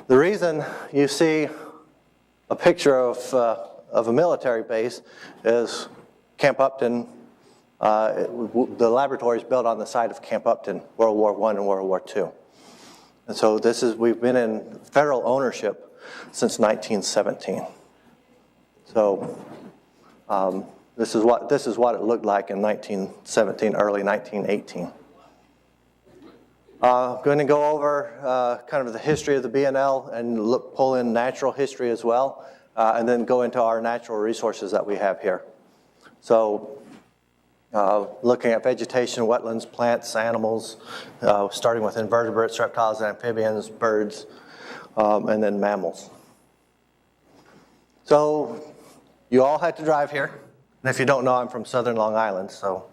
The reason you see a picture of a military base is Camp Upton. The laboratory is built on the site of Camp Upton, World War I and World War II. And so we've been in federal ownership since 1917. So this is what it looked like in 1917, early 1918. I'm going to go over kind of the history of the B&L and pull in natural history as well, and then go into our natural resources that we have here. So looking at vegetation, wetlands, plants, animals, starting with invertebrates, reptiles, amphibians, birds, and then mammals. So you all had to drive here. And if you don't know, I'm from southern Long Island, so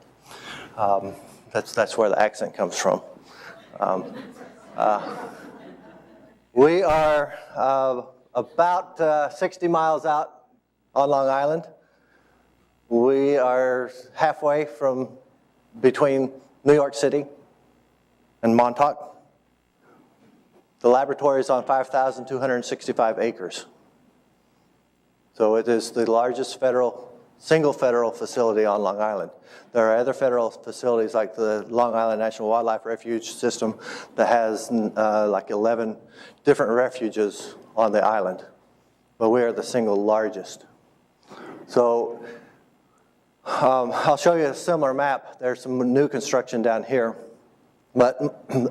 that's where the accent comes from. We are about 60 miles out on Long Island. We are halfway from between New York City and Montauk. The laboratory is on 5,265 acres. So it is the largest single federal facility on Long Island. There are other federal facilities like the Long Island National Wildlife Refuge System that has like 11 different refuges on the island, but we are the single largest. So I'll show you a similar map. There's some new construction down here, but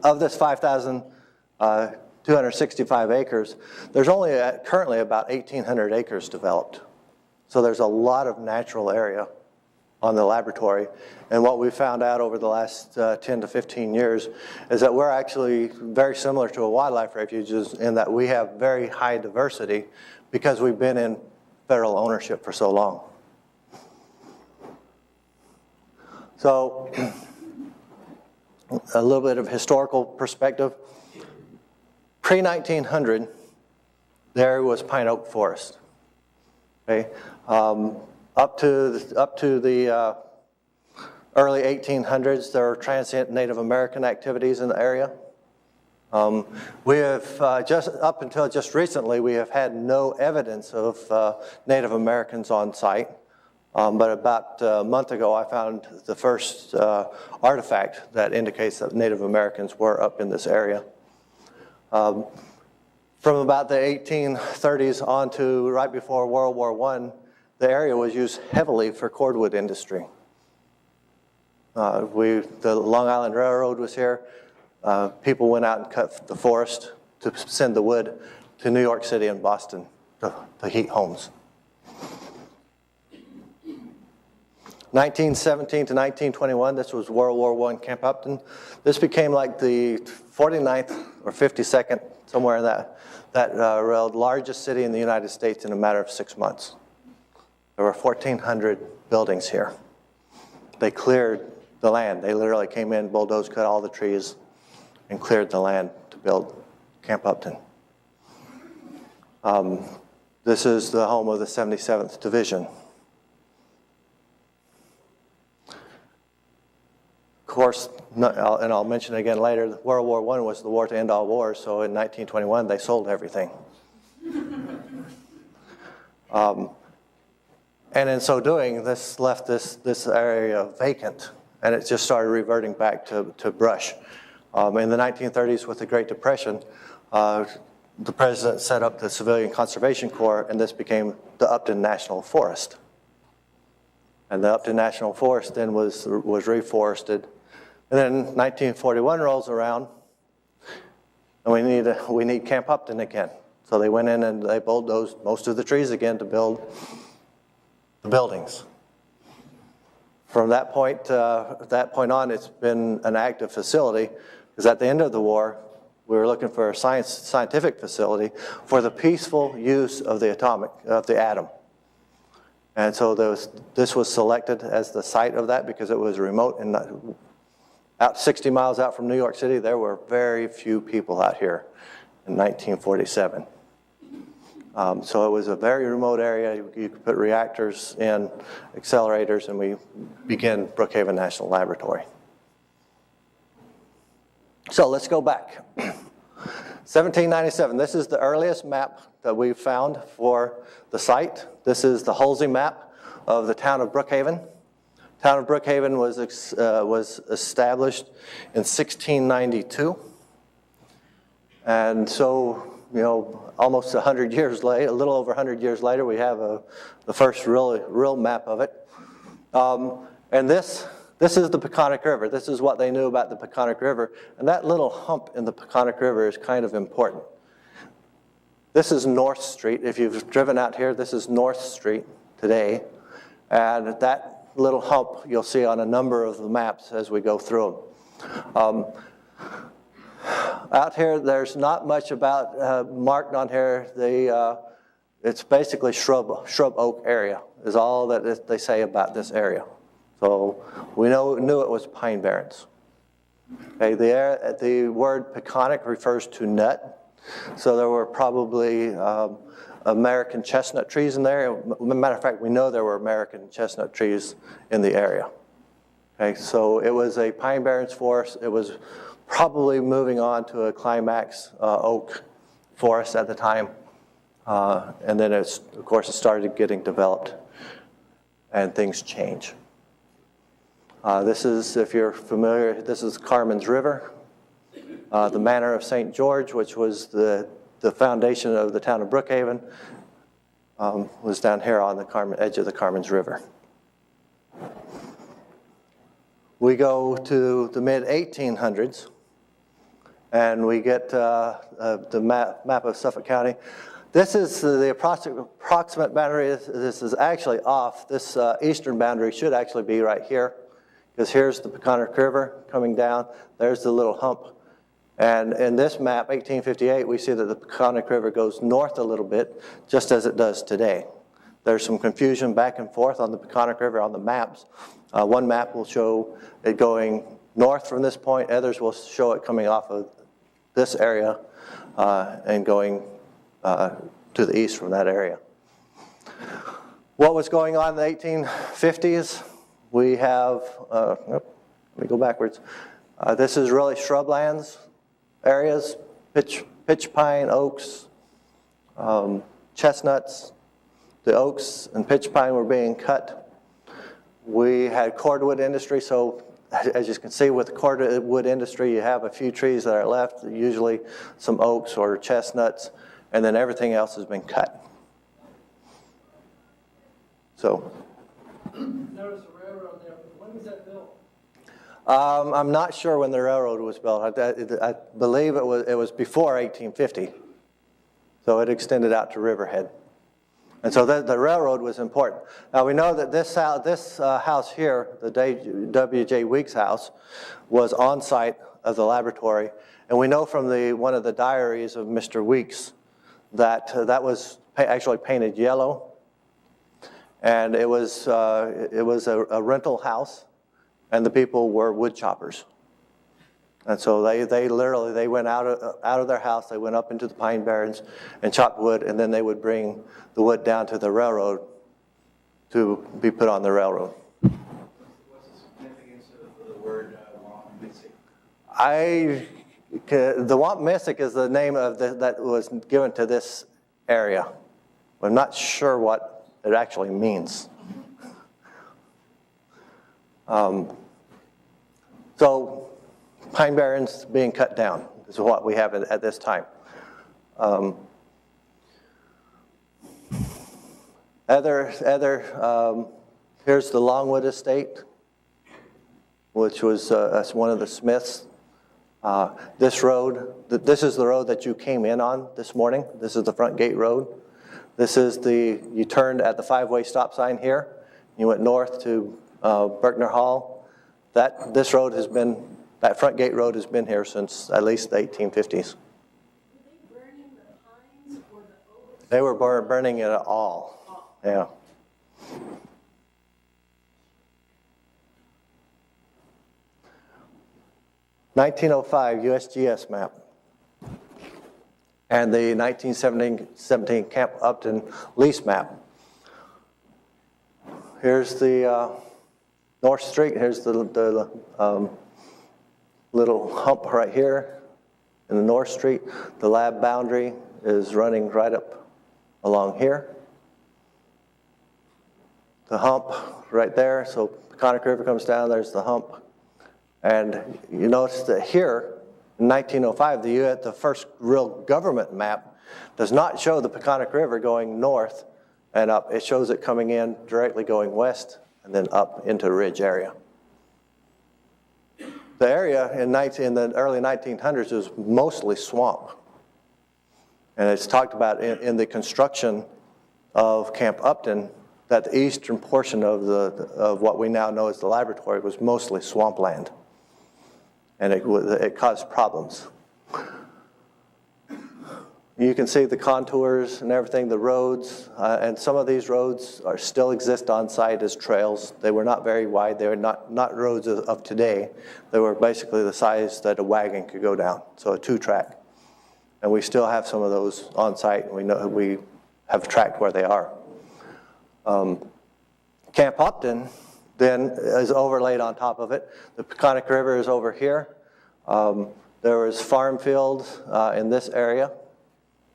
of this 5,265 acres, there's only currently about 1,800 acres developed. So there's a lot of natural area on the laboratory. And what we found out over the last 10 to 15 years is that we're actually very similar to a wildlife refuge in that we have very high diversity because we've been in federal ownership for so long. So a little bit of historical perspective. Pre-1900, there was pine oak forest. Okay, up to the early 1800s, there were transient Native American activities in the area. We have just up until just recently, we have had no evidence of Native Americans on site. But about a month ago, I found the first artifact that indicates that Native Americans were up in this area. From about the 1830s on to right before World War I, the area was used heavily for cordwood industry. The Long Island Railroad was here. People went out and cut the forest to send the wood to New York City and Boston to heat homes. 1917 to 1921, this was World War I, Camp Upton. This became like the 49th or 52nd, somewhere in that largest city in the United States in a matter of 6 months. There were 1,400 buildings here. They cleared the land. They literally came in, bulldozed, cut all the trees, and cleared the land to build Camp Upton. This is the home of the 77th Division. Of course, and I'll mention it again later, World War I was the war to end all wars, so in 1921 they sold everything. And in so doing, this left this area vacant, and it just started reverting back to brush. In the 1930s, with the Great Depression, the president set up the Civilian Conservation Corps, and this became the Upton National Forest. And the Upton National Forest then was reforested. And then 1941 rolls around, and we need Camp Upton again. So they went in and they bulldozed most of the trees again to build the buildings. From that point on, it's been an active facility, because at the end of the war, we were looking for a scientific facility for the peaceful use of the atom. And so this was selected as the site of that because it was remote and out 60 miles out from New York City. There were very few people out here in 1947. So it was a very remote area. You could put reactors in, accelerators, and we began Brookhaven National Laboratory. So let's go back. 1797, this is the earliest map that we've found for the site. This is the Halsey map of the town of Brookhaven. Town of Brookhaven was established in 1692. And so, almost 100 years later, a little over 100 years later, we have the first real map of it. And this is the Peconic River. This is what they knew about the Peconic River. And that little hump in the Peconic River is kind of important. This is North Street. If you've driven out here, this is North Street today. And that little hump you'll see on a number of the maps as we go through them. Out here, there's not much about marked on here. It's basically shrub oak area is all that they say about this area. So we knew it was pine barrens. Okay, the word Peconic refers to nut. So there were probably American chestnut trees in there. Matter of fact, we know there were American chestnut trees in the area. Okay, so it was a pine barrens forest. It was probably moving on to a climax oak forest at the time. And then, of course, it started getting developed and things change. This is, if you're familiar, this is Carmen's River. The Manor of St. George, which was the foundation of the town of Brookhaven, was down here on the edge of the Carmen's River. We go to the mid-1800s, and we get the map of Suffolk County. This is the approximate boundary. This is actually off. This eastern boundary should actually be right here, because here's the Peconic River coming down. There's the little hump. And in this map, 1858, we see that the Peconic River goes north a little bit, just as it does today. There's some confusion back and forth on the Peconic River on the maps. One map will show it going north from this point. Others will show it coming off of this area and going to the east from that area. What was going on in the 1850s? We have, let me go backwards. This is really shrublands areas, pitch pine, oaks, chestnuts. The oaks and pitch pine were being cut. We had cordwood industry, so as you can see with the cordwood industry, you have a few trees that are left, usually some oaks or chestnuts, and then everything else has been cut. So. Notice a railroad there. When was that built? I'm not sure when the railroad was built. I believe it was before 1850. So it extended out to Riverhead. And so the railroad was important. Now we know that this house here, the W.J. Weeks house, was on site of the laboratory. And we know from one of the diaries of Mr. Weeks that that was actually painted yellow. And it was a rental house, and the people were wood choppers. And so they literally went out of their house, they went up into the pine barrens and chopped wood, and then they would bring the wood down to the railroad to be put on the railroad. What's the significance of the word Wampanoag? The Wampanoag is the name of that was given to this area. I'm not sure what it actually means. So pine barrens being cut down is what we have at this time. Here's the Longwood Estate, which was one of the Smiths. This road, this is the road that you came in on this morning. This is the front gate road. This is you turned at the 5-way stop sign here. You went north to Berkner Hall. That front gate road has been here since at least the 1850s. Were they burning the pines or the oaks? They were burning it all. Yeah. (1905) USGS map. And the 1917 Camp Upton lease map. Here's the North Street. Here's the little hump right here. in the North Street. The lab boundary is running right up along here. The hump right there, so Peconic River comes down, there's the hump. And you notice that here, in 1905, the first real government map does not show the Peconic River going north and up. It shows it coming in directly going west and then up into the ridge area. The area in the early 1900s was mostly swamp. And it's talked about in the construction of Camp Upton that the eastern portion of what we now know as the laboratory was mostly swampland. And it caused problems. You can see the contours and everything, the roads, and some of these roads still exist on site as trails. They were not very wide. They were not roads of today. They were basically the size that a wagon could go down, so a 2-track. And we still have some of those on site, and we have tracked where they are. Camp Upton then is overlaid on top of it. The Peconic River is over here. There was farm fields in this area.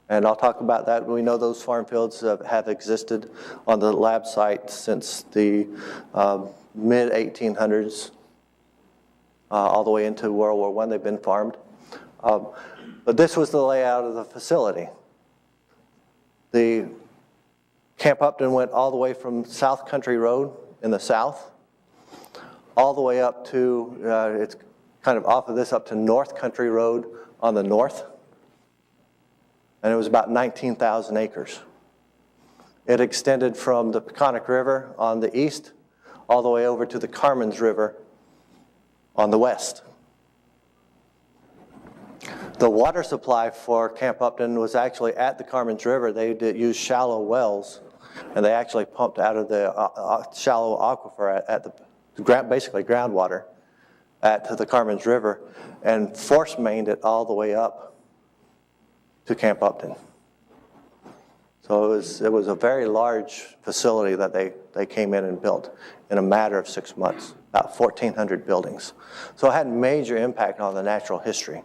And I'll talk about that. We know those farm fields have existed on the lab site since the mid-1800s, all the way into World War I. They've been farmed. But this was the layout of the facility. The Camp Upton went all the way from South Country Road in the south, all the way up to, it's kind of off of this, up to North Country Road on the north. And it was about 19,000 acres. It extended from the Peconic River on the east all the way over to the Carmens River on the west. The water supply for Camp Upton was actually at the Carmens River. They did use shallow wells, and they actually pumped out of the shallow aquifer at the basically groundwater at the Carmens River and force mained it all the way up to Camp Upton. So it was a very large facility that they came in and built in a matter of 6 months, about 1,400 buildings. So it had major impact on the natural history.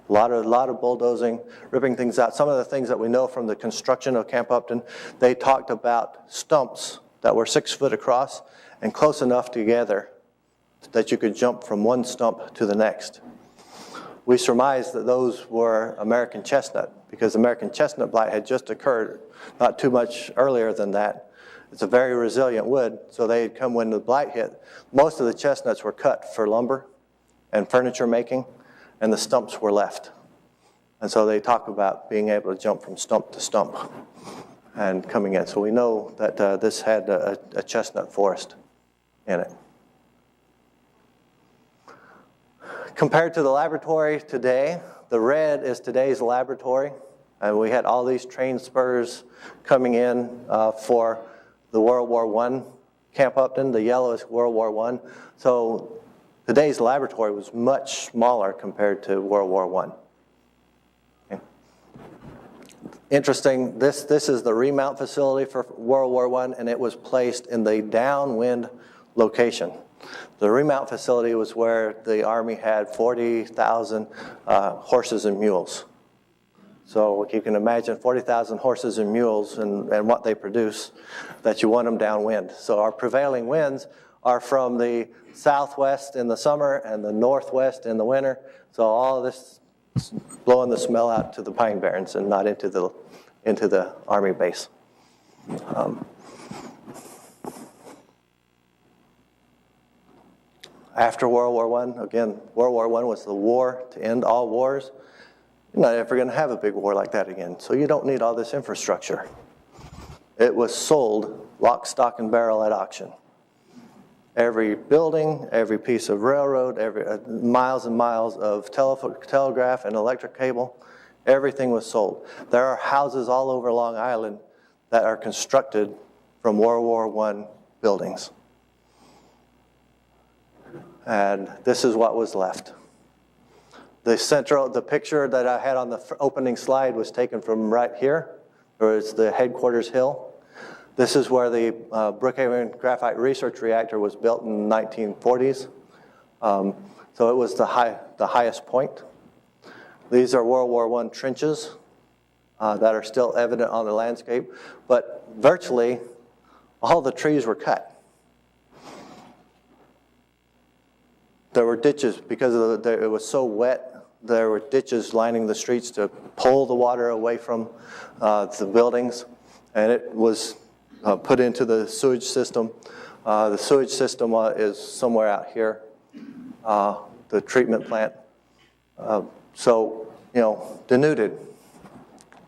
A lot of bulldozing, ripping things out. Some of the things that we know from the construction of Camp Upton, they talked about stumps that were 6 foot across and close enough together that you could jump from one stump to the next. We surmised that those were American chestnut because American chestnut blight had just occurred not too much earlier than that. It's a very resilient wood, so they had come when the blight hit. Most of the chestnuts were cut for lumber and furniture making, and the stumps were left. And so they talk about being able to jump from stump to stump and coming in. So we know that this had a chestnut forest in it. Compared to the laboratory today, the red is today's laboratory. And we had all these train spurs coming in for the World War I Camp Upton. The yellow is World War I. So today's laboratory was much smaller compared to World War I. Okay. Interesting, this is the remount facility for World War I, and it was placed in the downwind location. The remount facility was where the Army had 40,000 horses and mules. So you can imagine 40,000 horses and mules and what they produce, that you want them downwind. So our prevailing winds are from the southwest in the summer and the northwest in the winter. So all of this is blowing the smell out to the pine barrens and not into the Army base. After World War I, again, World War I was the war to end all wars. You're not ever going to have a big war like that again, so you don't need all this infrastructure. It was sold lock, stock, and barrel at auction. Every building, every piece of railroad, every miles and miles of telegraph and electric cable, everything was sold. There are houses all over Long Island that are constructed from World War I buildings. And this is what was left. The picture that I had on the opening slide was taken from right here, where it's the headquarters hill. This is where the Brookhaven graphite research reactor was built in the 1940s. So it was the highest point. These are World War I trenches that are still evident on the landscape, but virtually all the trees were cut. There were ditches because it was so wet. There were ditches lining the streets to pull the water away from the buildings, and it was put into the sewage system. The sewage system is somewhere out here, the treatment plant. So, denuded,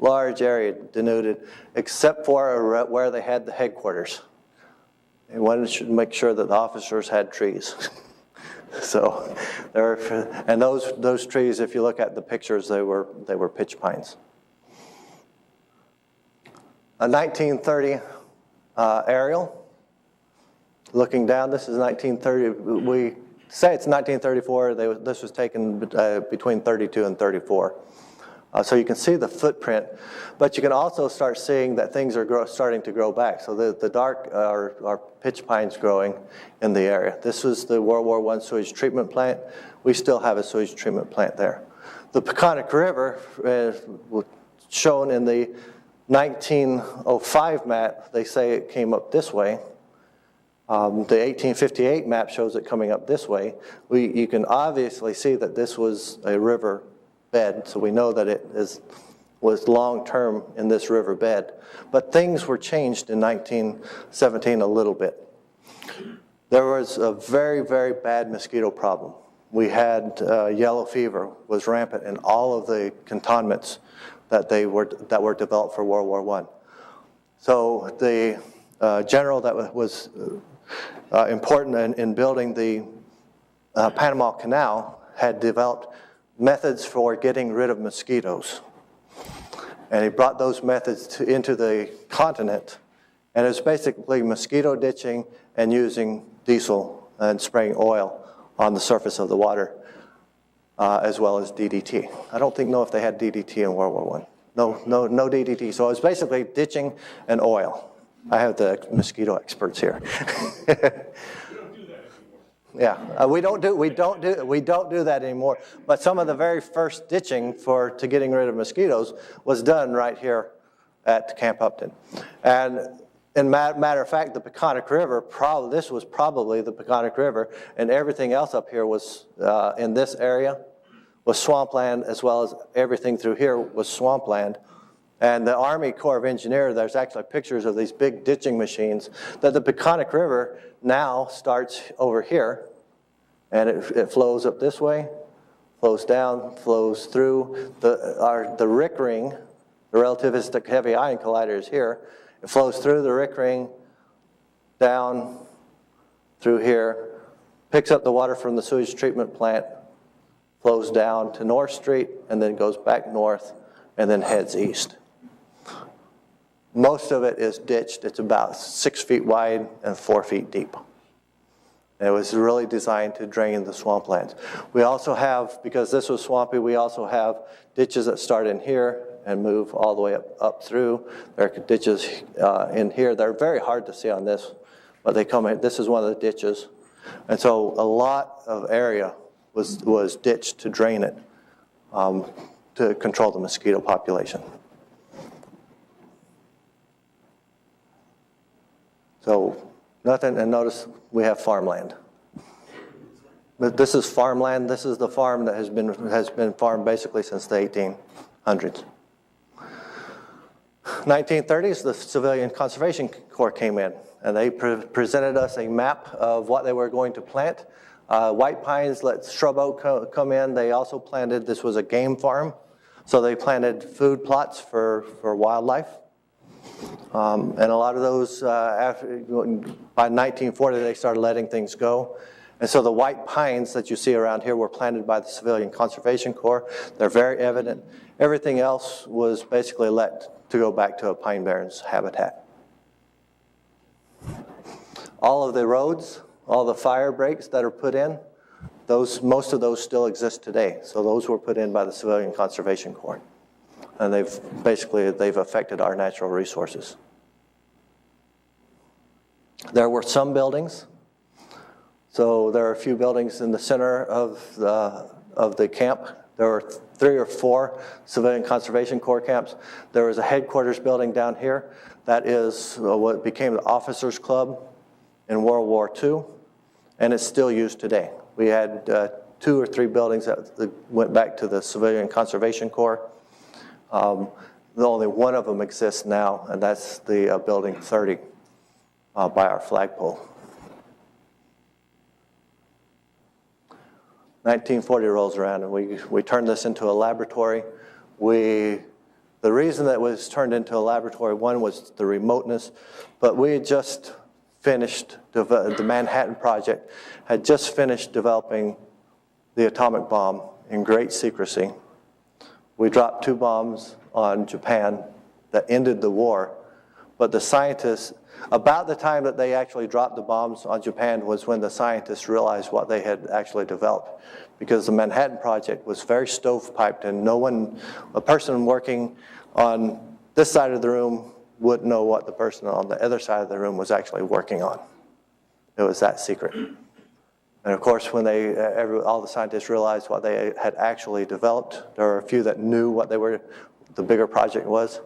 large area denuded, except for where they had the headquarters. They wanted to make sure that the officers had trees. So, and those trees, if you look at the pictures, they were pitch pines. A 1930 aerial. Looking down, this is 1930. We say it's 1934. This was taken between 32 and 34. So you can see the footprint, but you can also start seeing that things are starting to grow back. So the dark are pitch pines growing in the area. This was the World War I sewage treatment plant. We still have a sewage treatment plant there. The Peconic River was shown in the 1905 map. They say it came up this way. The 1858 map shows it coming up this way. You can obviously see that this was a river bed, so we know that it was long-term in this river bed. But things were changed in 1917 a little bit. There was a very, very bad mosquito problem. We had yellow fever was rampant in all of the cantonments that were developed for World War I. So the general that was important in building the Panama Canal had developed methods for getting rid of mosquitoes. And he brought those methods into the continent. And it was basically mosquito ditching and using diesel and spraying oil on the surface of the water, as well as DDT. I don't know if they had DDT in World War I. No DDT. So it was basically ditching and oil. I have the mosquito experts here. Yeah, we don't do that anymore. But some of the very first ditching to getting rid of mosquitoes was done right here at Camp Upton. And matter of fact, the Peconic River, this was probably the Peconic River, and everything else up here was in this area was swampland, as well as everything through here was swampland. And the Army Corps of Engineers, there's actually pictures of these big ditching machines, that the Peconic River now starts over here, and it flows up this way, flows down, flows through. The Rick Ring, the relativistic heavy ion collider is here. It flows through the Rick Ring, down through here, picks up the water from the sewage treatment plant, flows down to North Street, and then goes back north, and then heads east. Most of it is ditched. It's about 6 feet wide and 4 feet deep. It was really designed to drain the swamplands. We also have, because this was swampy, we also have ditches that start in here and move all the way up through. There are ditches in here. They're very hard to see on this, but they come in. This is one of the ditches. And so a lot of area was ditched to drain it, to control the mosquito population. So nothing, and notice we have farmland. But this is farmland. This is the farm that has been farmed basically since the 1800s. 1930s, the Civilian Conservation Corps came in, and they presented us a map of what they were going to plant. White pines let shrub oak come in. They also planted, this was a game farm, so they planted food plots for wildlife. And a lot of those, by 1940, they started letting things go. And so the white pines that you see around here were planted by the Civilian Conservation Corps. They're very evident. Everything else was basically let to go back to a pine barrens habitat. All of the roads, all the fire breaks that are put in, most of those still exist today. So those were put in by the Civilian Conservation Corps. And they've affected our natural resources. There were some buildings. So there are a few buildings in the center of the camp. There were 3 or 4 civilian conservation corps camps. There was a headquarters building down here. That is what became the Officers Club in World War II, and it's still used today. We had 2 or 3 buildings that went back to the Civilian Conservation Corps. Only one of them exists now, and that's the Building 30 by our flagpole. 1940 rolls around, and we turned this into a laboratory. The reason that it was turned into a laboratory, one was the remoteness, but we had just finished, the Manhattan Project had just finished developing the atomic bomb in great secrecy. We dropped 2 bombs on Japan that ended the war, but the scientists, about the time that they actually dropped the bombs on Japan was when the scientists realized what they had actually developed, because the Manhattan Project was very stovepiped, and a person working on this side of the room wouldn't know what the person on the other side of the room was actually working on. It was that secret. And of course, when all the scientists realized what they had actually developed, there were a few that knew what the bigger project was.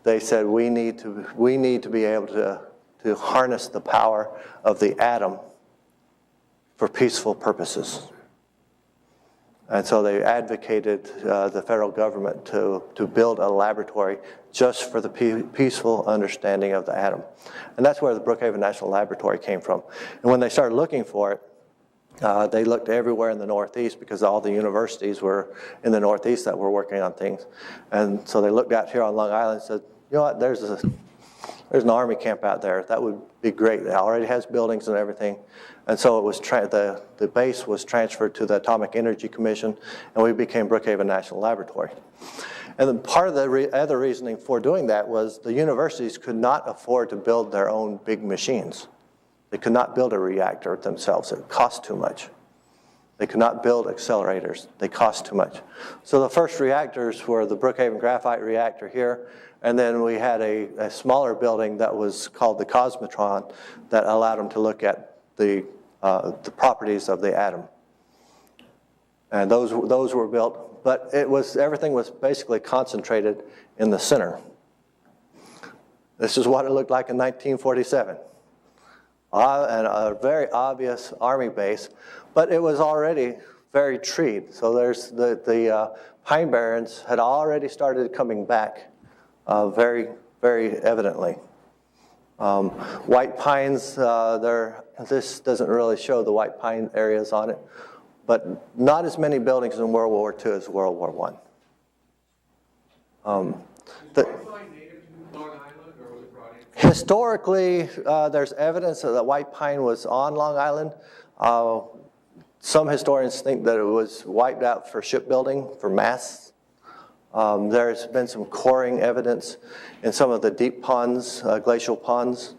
They said, we need to be able to harness the power of the atom for peaceful purposes. And so they advocated the federal government to build a laboratory just for the peaceful understanding of the atom. And that's where the Brookhaven National Laboratory came from. And when they started looking for it, they looked everywhere in the Northeast, because all the universities were in the Northeast that were working on things. And so they looked out here on Long Island and said, you know what, there's an Army camp out there. That would be great. It already has buildings and everything. And so it was the base was transferred to the Atomic Energy Commission, and we became Brookhaven National Laboratory. And then part of the other reasoning for doing that was the universities could not afford to build their own big machines. They could not build a reactor themselves. It cost too much. They could not build accelerators. They cost too much. So the first reactors were the Brookhaven graphite reactor here, and then we had a smaller building that was called the Cosmotron that allowed them to look at the properties of the atom. And those were built, but everything was basically concentrated in the center. This is what it looked like in 1947. And a very obvious Army base, but it was already very treed. So there's the pine barrens had already started coming back very, very evidently. White pines, this doesn't really show the white pine areas on it, but not as many buildings in World War II as World War I. Is white pine native to Long Island, or was it brought in? Historically, there's evidence that white pine was on Long Island. Some historians think that it was wiped out for shipbuilding, for masts. There's been some coring evidence in some of the deep ponds, glacial ponds,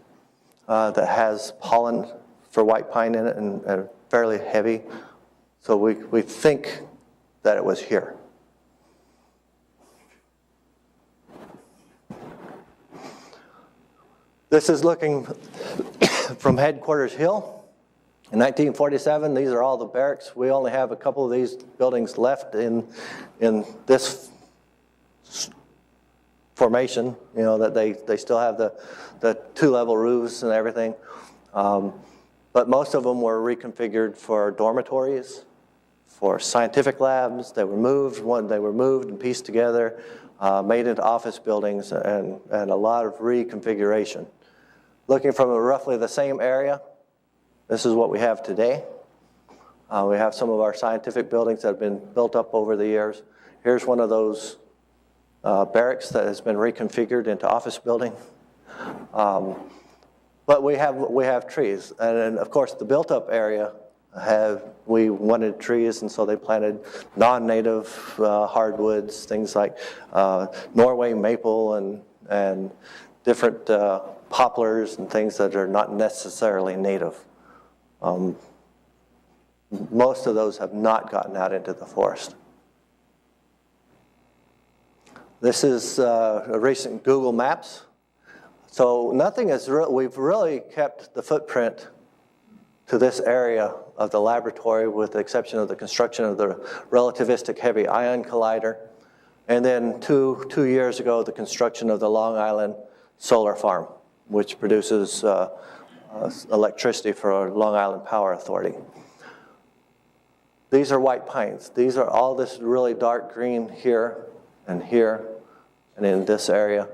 that has pollen for white pine in it and fairly heavy. So we think that it was here. This is looking from Headquarters Hill. In 1947, these are all the barracks. We only have a couple of these buildings left in this formation, that they still have the 2-level roofs and everything. But most of them were reconfigured for dormitories, for scientific labs. They were moved and pieced together, made into office buildings, and a lot of reconfiguration. Looking from roughly the same area, this is what we have today. We have some of our scientific buildings that have been built up over the years. Here's one of those barracks that has been reconfigured into office building. But we have trees, and then, of course, the built-up area we wanted trees, and so they planted non-native hardwoods, things like Norway maple and different poplars and things that are not necessarily native. Most of those have not gotten out into the forest. This is a recent Google Maps. So nothing is we've really kept the footprint to this area of the laboratory, with the exception of the construction of the relativistic heavy ion collider. And then two years ago, the construction of the Long Island solar farm, which produces electricity for Long Island Power Authority. These are white pines. These are all this really dark green here, and in this area,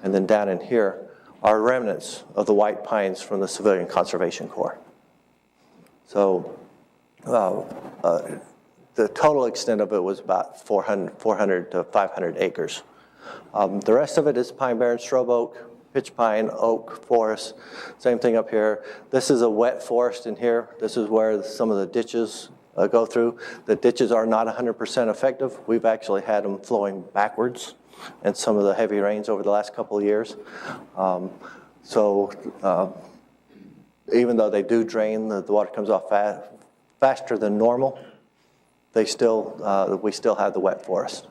and then down in here are remnants of the white pines from the Civilian Conservation Corps. So the total extent of it was about 400 to 500 acres. The rest of it is pine barren, shrub oak, pitch pine, oak forest. Same thing up here. This is a wet forest in here. This is where some of the ditches go through. The ditches are not 100% effective. We've actually had them flowing backwards in some of the heavy rains over the last couple of years. Even though they do drain, the water comes off faster than normal, we still have the wet forest.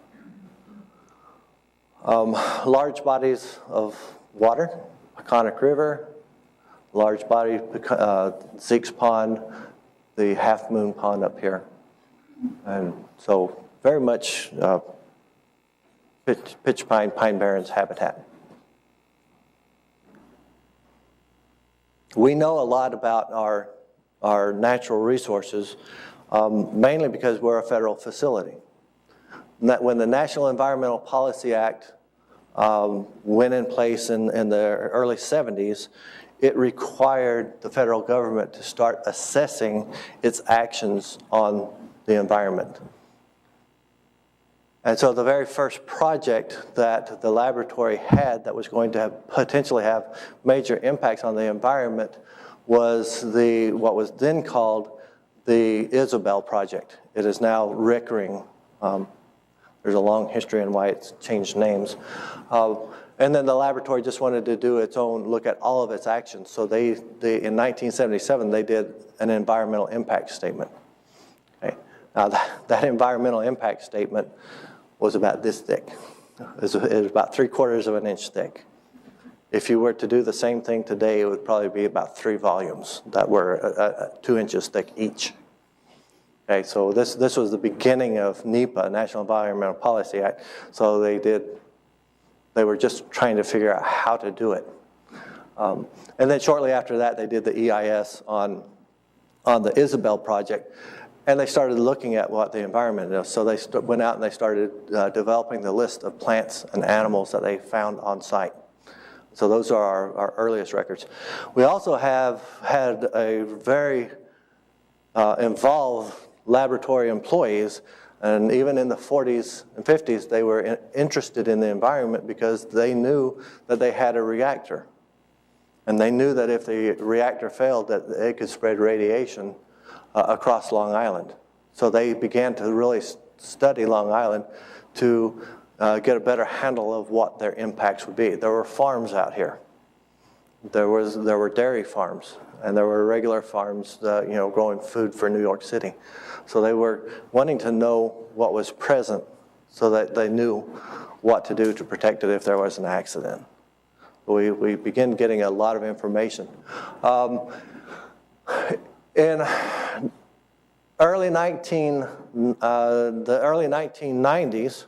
Large bodies of water, Peconic River, large body, Zeke's Pond, the Half Moon Pond up here. And so very much pitch pine, pine barrens habitat. We know a lot about our natural resources, mainly because we're a federal facility. When the National Environmental Policy Act went in place in the early 70s, it required the federal government to start assessing its actions on the environment. And so the very first project that the laboratory had that was going to potentially have major impacts on the environment was what was then called the Isabel Project. It is now Rickering. There's a long history in why it's changed names. And then the laboratory just wanted to do its own look at all of its actions. So they in 1977, they did an environmental impact statement. Okay. Now that environmental impact statement was about this thick. It was about 3/4 of an inch thick. If you were to do the same thing today, it would probably be about 3 volumes that were 2 inches thick each. Okay, so this was the beginning of NEPA, National Environmental Policy Act. So they were just trying to figure out how to do it. And then shortly after that, they did the EIS on the Isabel project, and they started looking at what the environment is. So they went out and they started developing the list of plants and animals that they found on site. So those are our earliest records. We also have had a very involved laboratory employees, and even in the 40s and 50s, they were interested in the environment because they knew that they had a reactor. And they knew that if the reactor failed, that it could spread radiation across Long Island. So they began to really study Long Island to get a better handle of what their impacts would be. There were farms out here. There were dairy farms, and there were regular farms, growing food for New York City. So they were wanting to know what was present so that they knew what to do to protect it if there was an accident. We began getting a lot of information. In the early 1990s,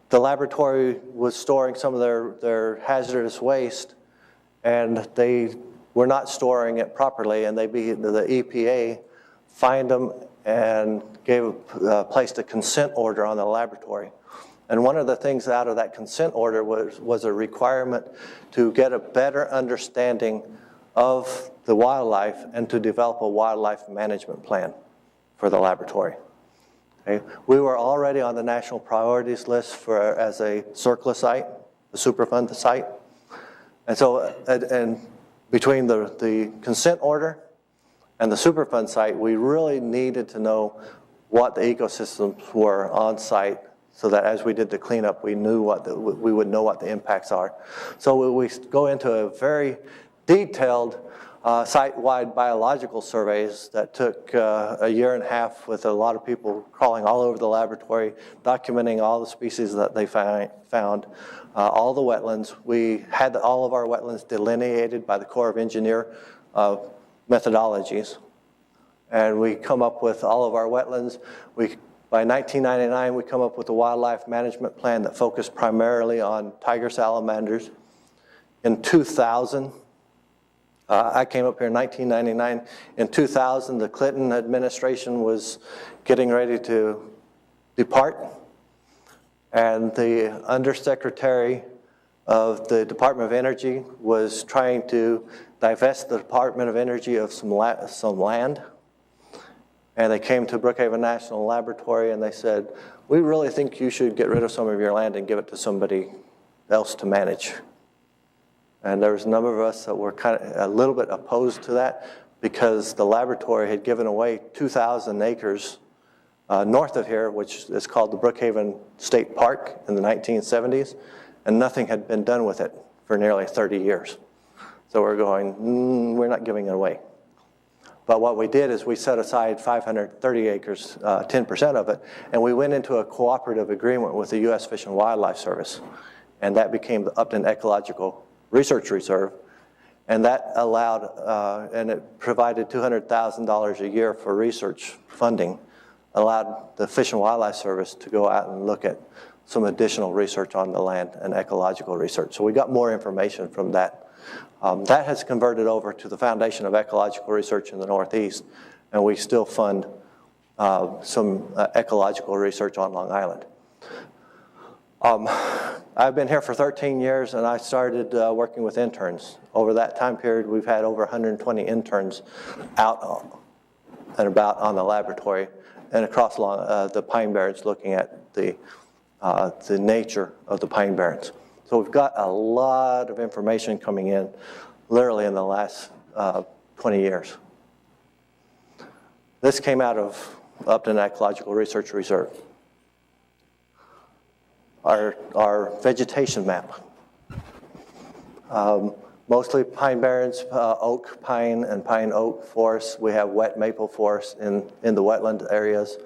the laboratory was storing some of their hazardous waste, and they were not storing it properly, and the EPA fined them and placed a consent order on the laboratory. And one of the things out of that consent order was a requirement to get a better understanding of the wildlife and to develop a wildlife management plan for the laboratory. Okay. We were already on the national priorities list as a CERCLA site, a Superfund site. And so, and between the consent order and the Superfund site, we really needed to know what the ecosystems were on site so that as we did the cleanup, we would know what the impacts are. So we go into a very detailed site-wide biological surveys that took a 1.5 years with a lot of people crawling all over the laboratory, documenting all the species that they found, all the wetlands. We had all of our wetlands delineated by the Corps of Engineers methodologies. And we come up with all of our wetlands. By 1999, we come up with a wildlife management plan that focused primarily on tiger salamanders. In 2000, I came up here in 1999. In 2000, the Clinton administration was getting ready to depart. And the Undersecretary of the Department of Energy was trying to divest the Department of Energy of some land. And they came to Brookhaven National Laboratory and they said, we really think you should get rid of some of your land and give it to somebody else to manage. And there was a number of us that were kind of a little bit opposed to that because the laboratory had given away 2,000 acres north of here, which is called the Brookhaven State Park in the 1970s, and nothing had been done with it for nearly 30 years. So we're going, we're not giving it away. But what we did is we set aside 530 acres, 10% of it, and we went into a cooperative agreement with the U.S. Fish and Wildlife Service. And that became the Upton Ecological Research Reserve. And that allowed, and it provided $200,000 a year for research funding, allowed the Fish and Wildlife Service to go out and look at some additional research on the land and ecological research. So we got more information from that. That has converted over to the Foundation of Ecological Research in the Northeast, and we still fund some ecological research on Long Island. I've been here for 13 years, and I started working with interns. Over that time period, we've had over 120 interns out and about on the laboratory and across along the Pine Barrens looking at the nature of the Pine Barrens. So we've got a lot of information coming in literally in the last 20 years. This came out of Upton Ecological Research Reserve. Our vegetation map. Mostly pine barrens, oak, pine, and pine oak forests. We have wet maple forests in the wetland areas.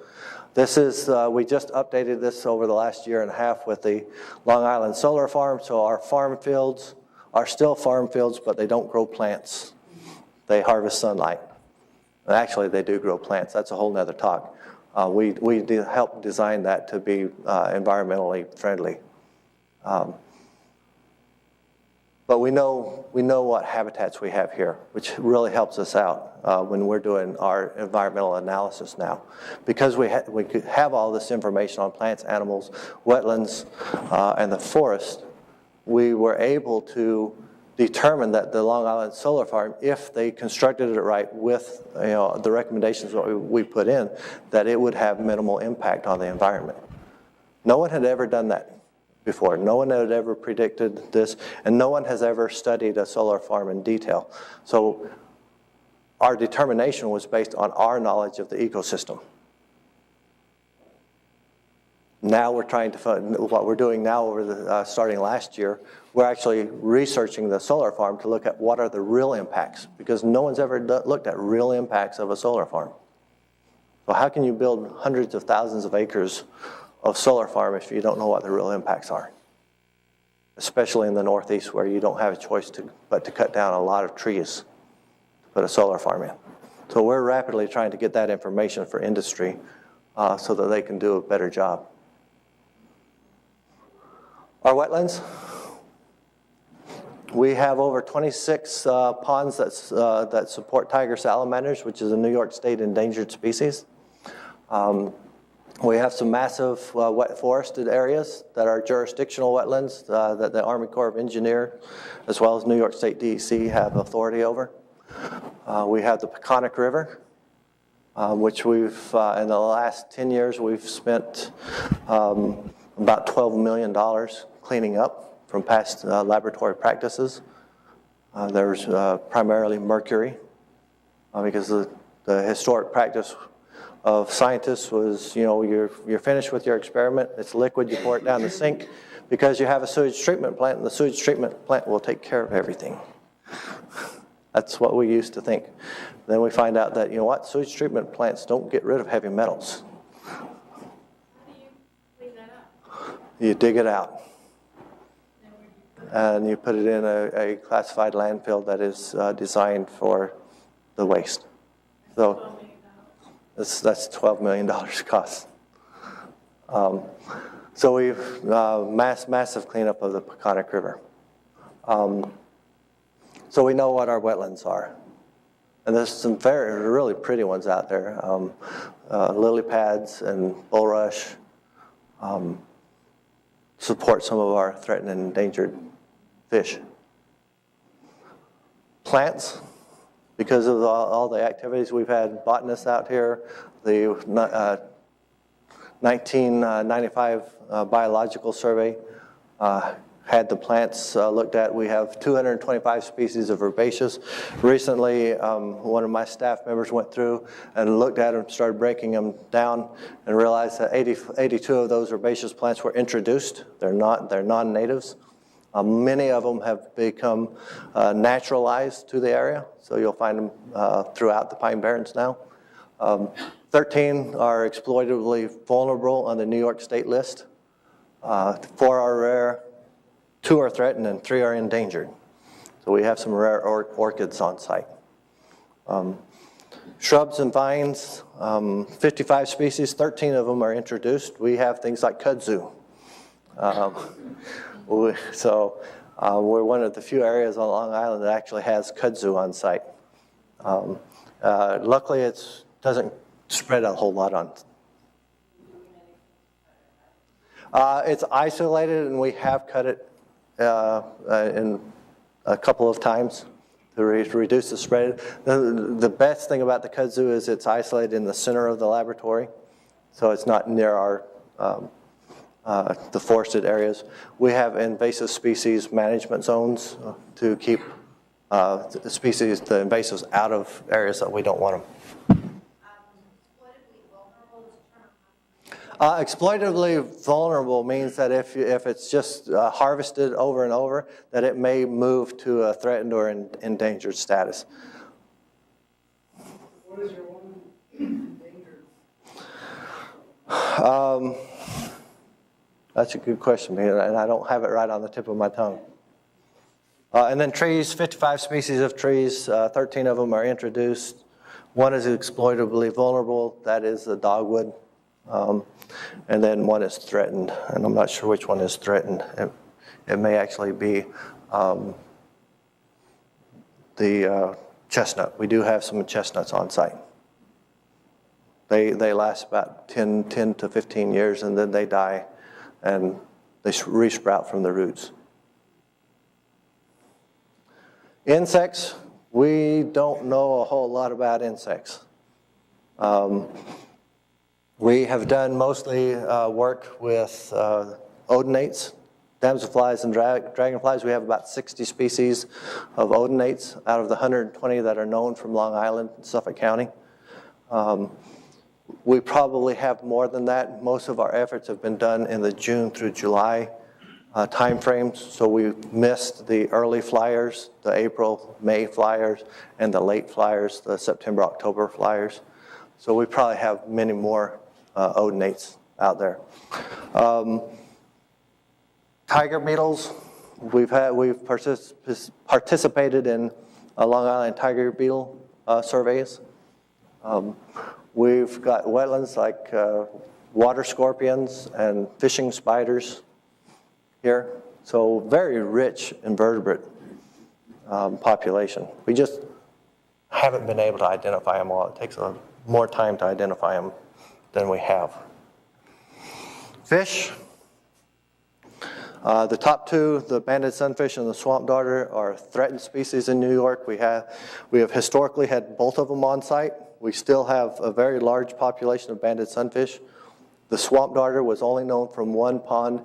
This is, we just updated this over the last year and a half with the Long Island Solar Farm. So our farm fields are still farm fields, but they don't grow plants. They harvest sunlight. And actually, they do grow plants. That's a whole nother talk. We help design that to be environmentally friendly. But we know what habitats we have here, which really helps us out when we're doing our environmental analysis now. Because we have all this information on plants, animals, wetlands, and the forest, we were able to determine that the Long Island Solar Farm, if they constructed it right with the recommendations that we put in, that it would have minimal impact on the environment. No one had ever done that before. No one had ever predicted this, and no one has ever studied a solar farm in detail. So our determination was based on our knowledge of the ecosystem. Now we're trying to find, what we're doing now over the, starting last year, we're actually researching the solar farm to look at what are the real impacts, because no one's ever looked at real impacts of a solar farm. So how can you build hundreds of thousands of acres of solar farm if you don't know what the real impacts are? Especially in the Northeast, where you don't have a choice but to cut down a lot of trees to put a solar farm in. So we're rapidly trying to get that information for industry so that they can do a better job. Our wetlands, we have over 26 ponds that support tiger salamanders, which is a New York State endangered species. We have some massive wet forested areas that are jurisdictional wetlands that the Army Corps of Engineers, as well as New York State DEC, have authority over. We have the Peconic River, which we've, in the last 10 years, we've spent about $12 million cleaning up from past laboratory practices. There's primarily mercury, because the historic practice of scientists was, you're finished with your experiment, it's liquid, you pour it down the sink, because you have a sewage treatment plant, and the sewage treatment plant will take care of everything. That's what we used to think. Then we find out that, sewage treatment plants don't get rid of heavy metals. How do you clean that up? You dig it out. and you put it in a classified landfill that is designed for the waste. So that's $12 million cost. So we've massive cleanup of the Peconic River. So we know what our wetlands are. And there's some really pretty ones out there. Lily pads and bulrush support some of our threatened and endangered fish. Plants, because of all the activities, we've had botanists out here. The 1995 biological survey had the plants looked at. We have 225 species of herbaceous. Recently, one of my staff members went through and looked at them, started breaking them down, and realized that 82 of those herbaceous plants were introduced. They're non-natives. Many of them have become naturalized to the area, so you'll find them throughout the Pine Barrens now. 13 are exploitably vulnerable on the New York State list. 4 are rare. 2 are threatened, and 3 are endangered. So we have some rare orchids on site. Shrubs and vines, 55 species, 13 of them are introduced. We have things like kudzu. We're one of the few areas on Long Island that actually has kudzu on site. Luckily, it doesn't spread a whole lot on. It's isolated, and we have cut it in a couple of times to reduce the spread. The best thing about the kudzu is it's isolated in the center of the laboratory, so it's not near our the forested areas. We have invasive species management zones to keep the invasives out of areas that we don't want them. Exploitably vulnerable means that if it's just harvested over and over, that it may move to a threatened or endangered status. What is your one endangered? That's a good question, and I don't have it right on the tip of my tongue. And then trees, 55 species of trees, 13 of them are introduced. 1 is exploitably vulnerable, that is the dogwood. And then 1 is threatened, and I'm not sure which one is threatened. It may actually be the chestnut. We do have some chestnuts on site. They last about 10 to 15 years, and then they die, and they resprout from the roots. Insects, we don't know a whole lot about insects. We have done mostly work with odonates, damselflies, and dragonflies. We have about 60 species of odonates out of the 120 that are known from Long Island and Suffolk County. We probably have more than that. Most of our efforts have been done in the June through July time frames, so we missed the early flyers, the April, May flyers, and the late flyers, the September, October flyers. So we probably have many more odonates out there. Tiger beetles, we've participated in Long Island tiger beetle surveys. We've got wetlands like water scorpions and fishing spiders here. So very rich invertebrate population. We just haven't been able to identify them all. It takes more time to identify them than we have. Fish. The top 2, the banded sunfish and the swamp darter, are threatened species in New York. We have historically had both of them on site. We still have a very large population of banded sunfish. The swamp darter was only known from 1 pond,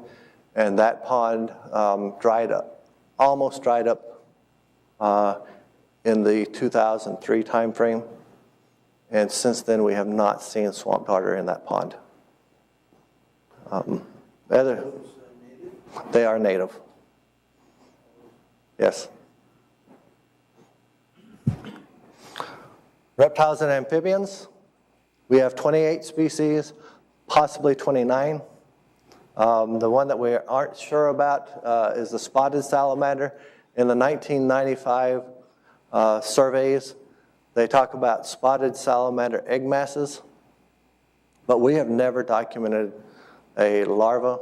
and that pond almost dried up in the 2003 time frame. And since then, we have not seen swamp darter in that pond. They are native. Yes. Reptiles and amphibians. We have 28 species, possibly 29. The one that we aren't sure about is the spotted salamander. In the 1995 surveys, they talk about spotted salamander egg masses, but we have never documented a larva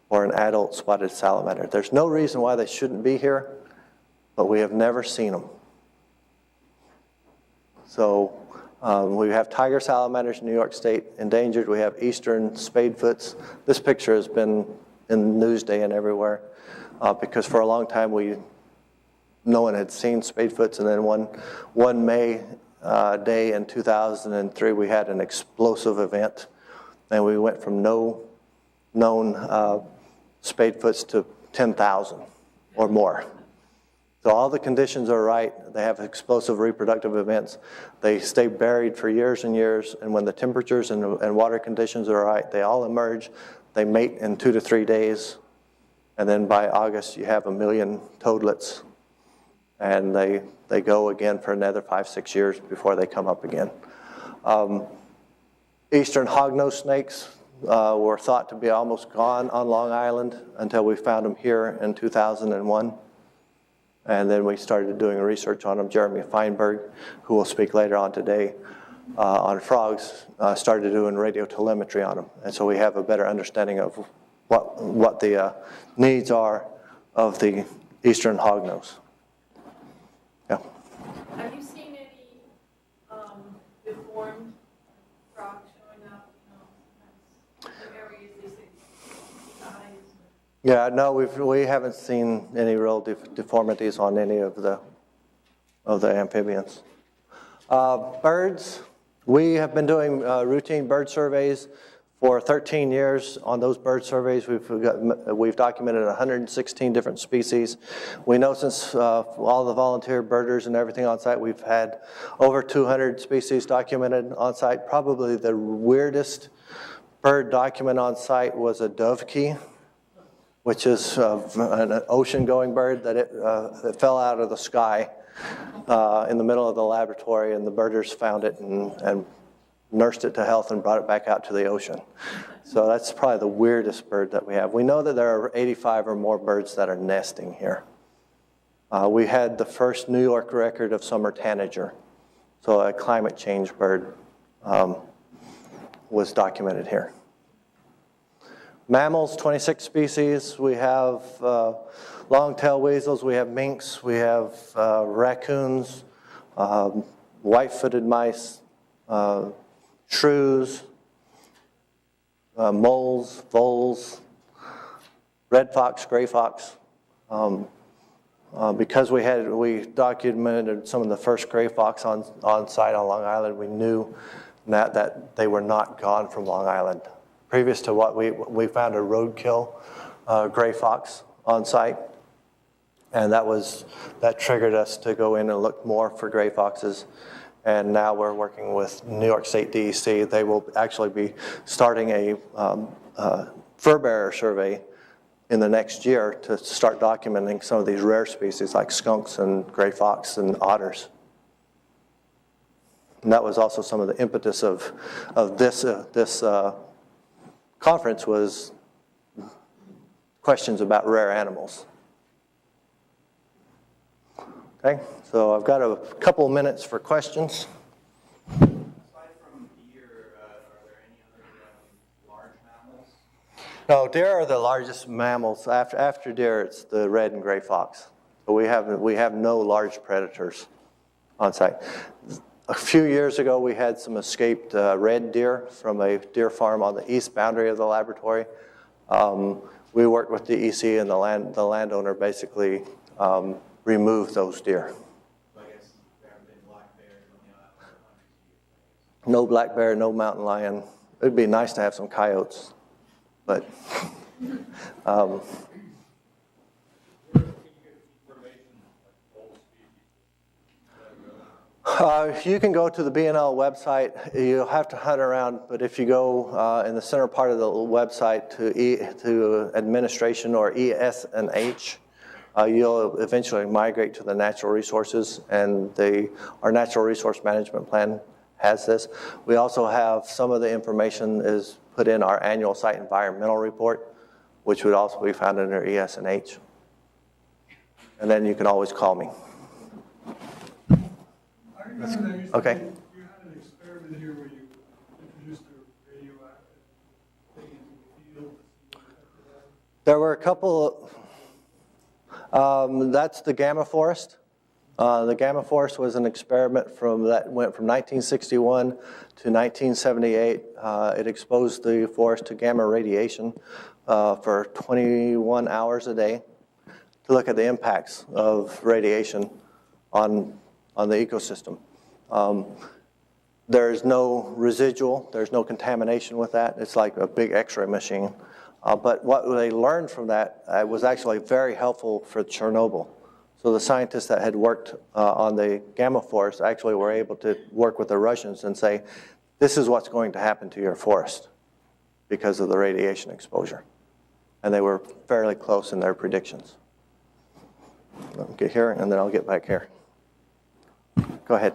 or an adult spotted salamander. There's no reason why they shouldn't be here, but we have never seen them. So we have tiger salamanders in New York State endangered. We have eastern spadefoots. This picture has been in Newsday and everywhere because for a long time no one had seen spadefoots, and then one May day in 2003 we had an explosive event, and we went from no known spadefoots to 10,000 or more. So all the conditions are right. They have explosive reproductive events. They stay buried for years and years, and when the temperatures and water conditions are right, they all emerge. They mate in 2 to 3 days, and then by August you have 1 million toadlets, and they go again for another 5-6 years before they come up again. Eastern hognose snakes were thought to be almost gone on Long Island until we found them here in 2001. And then we started doing research on them. Jeremy Feinberg, who will speak later on today on frogs, started doing radio telemetry on them. And so we have a better understanding of what the needs are of the eastern hognose. Yeah. Have you seen any deformed frogs showing up? In areas they say eyes? Yeah, no, we haven't seen any real deformities on any of the amphibians. Birds, we have been doing routine bird surveys for 13 years. On those bird surveys, we've documented 116 different species. We know since all the volunteer birders and everything on site, we've had over 200 species documented on site. Probably the weirdest bird document on site was a dovekie, which is an ocean-going bird that it fell out of the sky in the middle of the laboratory, and the birders found it and nursed it to health and brought it back out to the ocean. So that's probably the weirdest bird that we have. We know that there are 85 or more birds that are nesting here. We had the first New York record of summer tanager, so a climate change bird was documented here. Mammals, 26 species. We have long-tailed weasels, we have minks, we have raccoons, white-footed mice, shrews, moles, voles, red fox, gray fox. Because we documented some of the first gray fox on site on Long Island, we knew that they were not gone from Long Island. Previous to what we found a roadkill gray fox on site, and that triggered us to go in and look more for gray foxes. And now we're working with New York State DEC. They will actually be starting a fur bearer survey in the next year to start documenting some of these rare species like skunks and gray fox and otters. And that was also some of the impetus of this conference, was questions about rare animals. Okay, so I've got a couple of minutes for questions. Aside from deer, are there any other large mammals? No, deer are the largest mammals. After deer, it's the red and gray fox. So we have no large predators on site. A few years ago, we had some escaped red deer from a deer farm on the east boundary of the laboratory. We worked with the EC, and the landowner basically removed those deer. So I guess there have been black bears on the island for 100 years. No black bear, no mountain lion. It'd be nice to have some coyotes, but you can go to the BNL website. You'll have to hunt around, but if you go in the center part of the website to administration or ES&H, you'll eventually migrate to the natural resources, and our natural resource management plan has this. We also have some of the information is put in our annual site environmental report, which would also be found under ES&H. And then you can always call me. I remember there used to Okay. be, you had an experiment here where you introduced a radioactive thing into the field. There were a couple, that's the Gamma Forest. The Gamma Forest was an experiment that went from 1961 to 1978. It exposed the forest to gamma radiation for 21 hours a day to look at the impacts of radiation on the ecosystem. There's no residual, there's no contamination with that. It's like a big X-ray machine. But what they learned from that was actually very helpful for Chernobyl. So the scientists that had worked on the Gamma Forest actually were able to work with the Russians and say, this is what's going to happen to your forest because of the radiation exposure. And they were fairly close in their predictions. Let me get here, and then I'll get back here. Go ahead.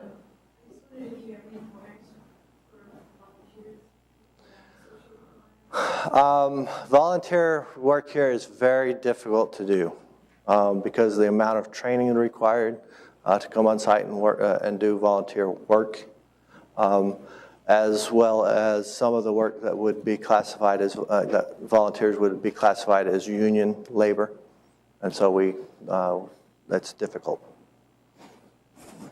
Volunteer work here is very difficult to do because of the amount of training required to come on site and work and do volunteer work, as well as some of the work that would be classified as that volunteers would be classified as union labor, and so that's difficult.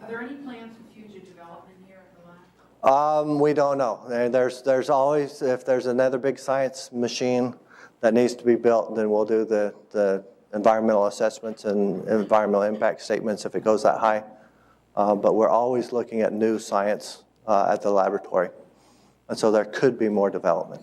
Are there any plans for future development here at the lab? We don't know. There's always, if there's another big science machine that needs to be built, then we'll do the environmental assessments and environmental impact statements if it goes that high. But we're always looking at new science at the laboratory. And so there could be more development.